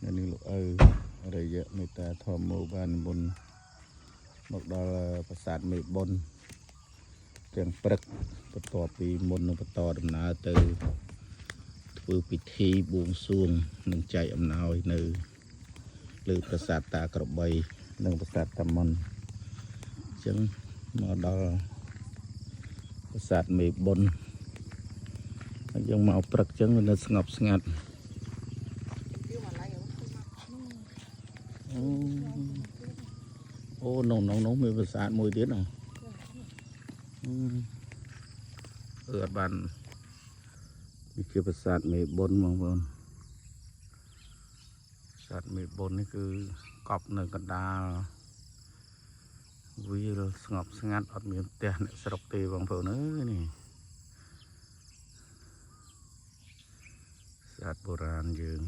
នៅនេះលោកឪរយៈមេត្តាធម្មោបានមុនមកដល់ប្រាសាទមេបុណ្យទាំងព្រឹកបន្ទាប់ពីមុននឹងបន្តដំណើរទៅធ្វើពិធីបួងសួងនិងចែកអំណោយនៅលើប្រាសាទតាក្របីនិងប្រាសាទតាមុនអញ្ចឹងមកដល់ប្រាសាទមេបុណ្យហើយយើងមកព្រឹកអញ្ចឹងវានៅស្ងប់ស្ងាត់អូនោះមានប្រាសាទមួយទៀតហ៎អត់បានវាជាប្រាសាទមេបុណ្យបងប្អូនប្រាសាទមេបុណ្យនេះគឺកប់នៅកណ្ដាលវាលស្ងប់ស្ងាត់អត់មានផ្ទះអ្នកស្រុកទេបងប្អូនអើយនេះប្រាសាទបុរាណយើង